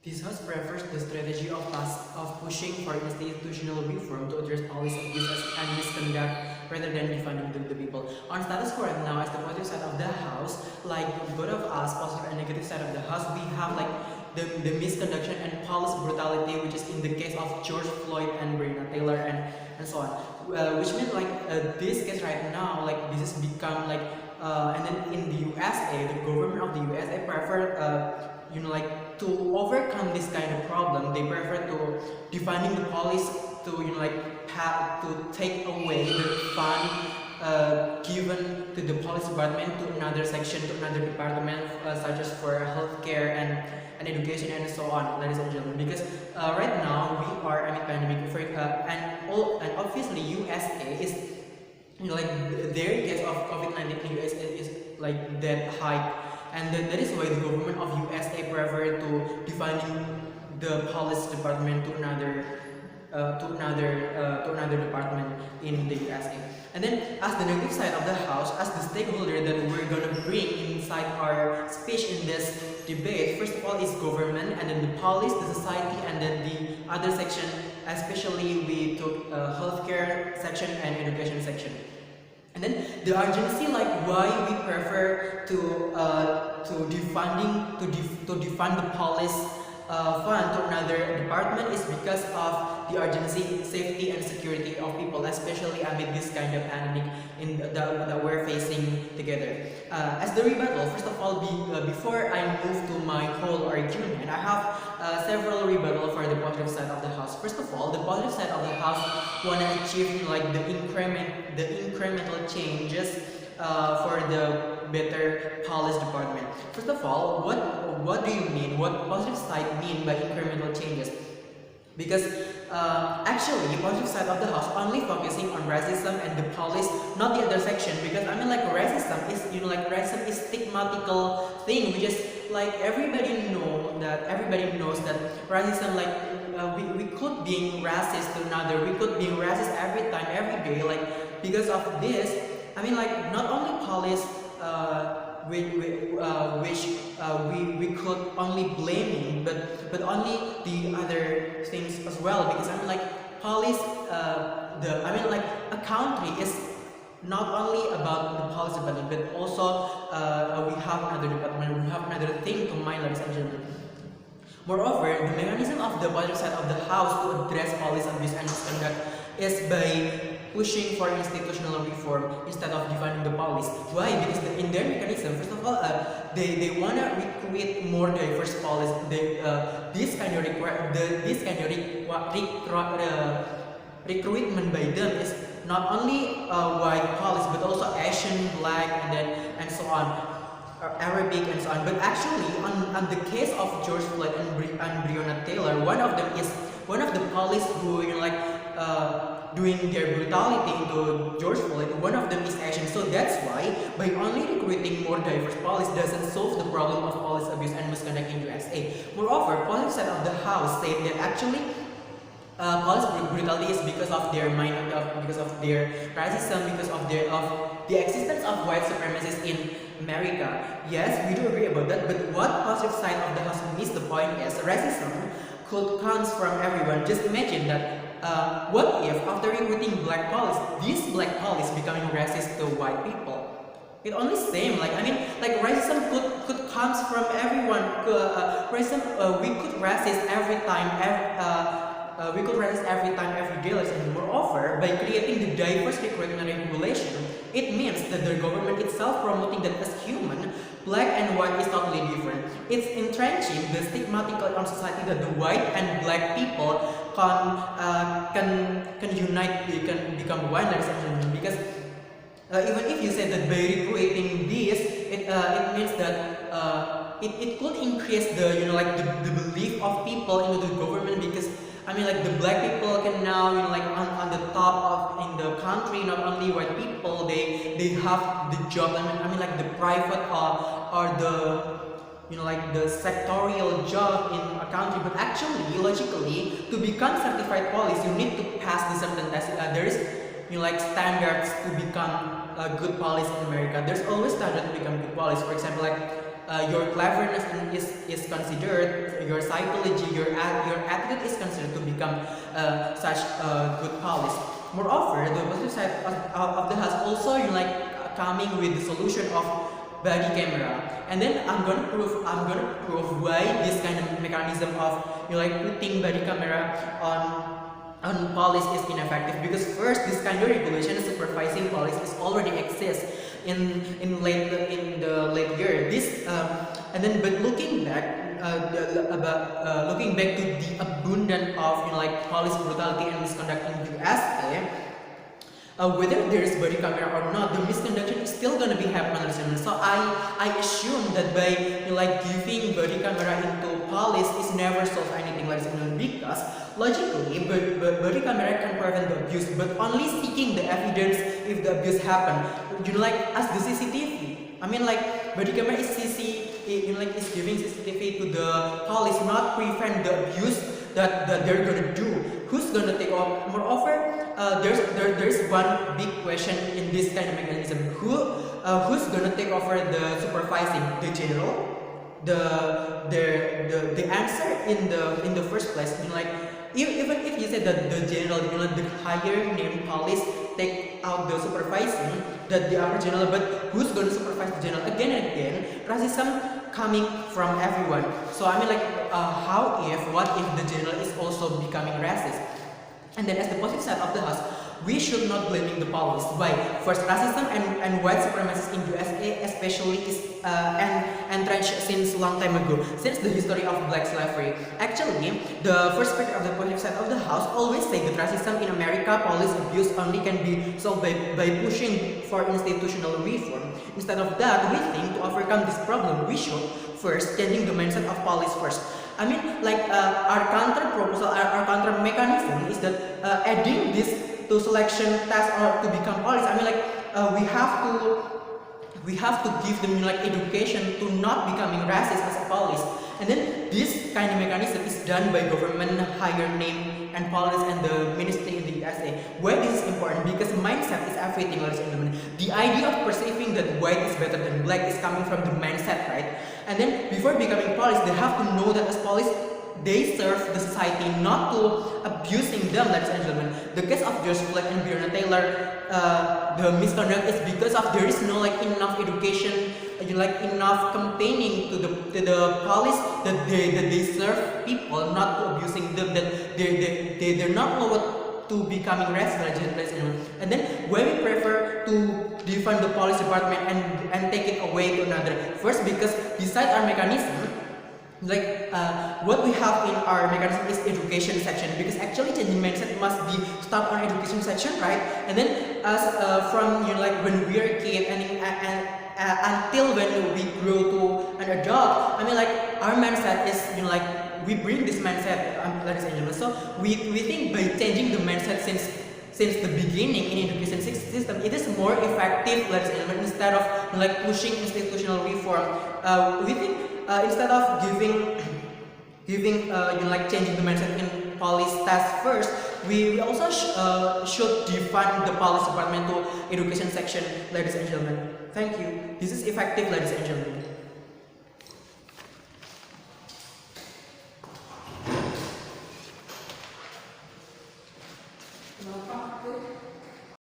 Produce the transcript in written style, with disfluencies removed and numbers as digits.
This house prefers the strategy of pushing for institutional reform to address policy abuses and misconduct rather than defunding the people. On status quo right now, as the positive side of the house, like both of us, positive and negative side of the house, we have like the misconduction and police brutality, which is in the case of George Floyd and Breonna Taylor and so on. Which means like this case right now, like this has become like and then in the USA, the government of the USA prefer to overcome this kind of problem. They prefer to defunding the police to to take away the fund given to the police department to another section, to another department, such as for healthcare and education and so on, ladies and gentlemen. Because right now we are amid pandemic, and obviously USA is their case of COVID-19 in USA is like that high, and then that is why the government of USA prefer to defunding the police department to another department in the USA. And then as the negative side of the house, as the stakeholder that we're gonna bring inside our speech in this debate, first of all is government, and then the police, the society, and then the other section, especially we took healthcare section and education section. And then the urgency, like why we prefer to defund the police fund to another department is because of the urgency, safety, and security of people, especially amid this kind of pandemic that we're facing together. As the rebuttal, first of all, before I move to my whole argument, I have several rebuttal for the positive side of the house. First of all, the positive side of the house want to achieve like the incremental changes for the better police department. First of all, what do you mean? What positive side mean by incremental changes? Because actually, positive side of the house only focusing on racism and the police, not the other section. Because I mean, like racism is racism is stigmatical thing, which is like everybody knows that racism, like we could be racist to another, we could be racist every time, every day, like because of this. I mean, like not only police, we could only blaming, but only the other things as well. Because I mean, like police, a country is not only about the police department, but also we have another department, we have another thing to mind, ladies and gentlemen. Moreover, the mechanism of the positive side of the house to address police abuse and misconduct is by pushing for institutional reform instead of defunding the police. Why? Because in their mechanism, first of all, they want to recruit more diverse police. This kind of recruitment by them is not only white police, but also Asian, Black, and so on, Arabic and so on. But actually, on the case of George Floyd and Breonna Taylor, one of the police who doing their brutality to George Floyd, one of them is Asian. So that's why by only recruiting more diverse police doesn't solve the problem of police abuse and misconduct in USA. Moreover, police side of the house said that actually police brutality is because of their because of their racism, because of the existence of white supremacists in America. Yes, we do agree about that. But what positive side of the house missed the point is racism comes from everyone. Just imagine that. What if after recruiting black police, these black police becoming racist to white people? It only same. Racism could comes from everyone. Racism we could racist every time. Every day. And moreover, by creating the diverse recruitment regulation, it means that the government itself promoting that as human, black and white is totally different. It's entrenching the stigmatical on society that the white and black people can unite, they can become one, ladies and gentlemen. Because even if you say that by recruiting this, it means that it could increase the the belief of people into the government. Because I mean, like the black people can now on the top of in the country, not only white people, they have the job. I mean like the private or the sectorial job in a country. But actually, logically, to become certified police, you need to pass the certain test. There is standards to become a good police in America. There's always standard to become good police. For example, like your cleverness is considered, your psychology, your attitude is considered to become such a good police. Moreover, the positive side of the house also coming with the solution of body camera, and then I'm gonna prove why this kind of mechanism of putting body camera on police is ineffective. Because first, this kind of regulation supervising police is already exists in the late year. But looking back to the abundance of police brutality and misconduct in USA, whether there is body camera or not, the misconduction is still gonna be happening. So I assume that by giving body camera into police is never solve anything, because logically body camera can prevent the abuse, but only seeking the evidence if the abuse happened. As the CCTV. Body camera is is giving CCTV to the police, not prevent the abuse that they're gonna do. Who's gonna take off? Moreover, there's one big question in this kind of mechanism. Who's gonna take over the supervising? The general? The answer in the first place, even if you say that the general, the higher named police take out the supervising, that the upper general, but who's going to supervise the general? Again and again, racism coming from everyone. So what if the general is also becoming racist? And then as the positive side of the house, we should not blaming the police. Why? First, racism and white supremacy in USA especially is entrenched since long time ago, since the history of black slavery. Actually, the first speaker of the positive side of the house always say that racism in America, police abuse only can be solved by pushing for institutional reform. Instead of that, we think to overcome this problem, we should first changing the mindset of police first. Our counter proposal, our counter mechanism is that adding this to selection test or to become police. We have to give them education to not becoming racist as a police. And then this kind of mechanism is done by government, higher name and police and the ministry in the USA. Why this is important? Because mindset is everything, ladies and gentlemen. The idea of perceiving that white is better than black is coming from the mindset, right? And then before becoming police, they have to know that as police, they serve the society, not to abusing them, ladies and gentlemen. The case of George Floyd and Breonna Taylor, the misconduct is because of there is no enough education, enough campaigning to the police that they serve people, not to abusing them, that they're not know what to becoming racist, ladies and gentlemen. And then why we prefer to defund the police department and take it away to another? First, because beside our mechanism, what we have in our mechanism is education section, because actually changing mindset must be start on education section, right? And then as from when we are a kid and until when we grow to an adult, our mindset is we bring this mindset, ladies and gentlemen. So we think by changing the mindset since the beginning in education system, it is more effective, ladies and gentlemen, instead of pushing institutional reform. We think instead of giving changing the mindset in police task first, we also should defund the police department to education section, ladies and gentlemen. Thank you. This is effective, ladies and gentlemen.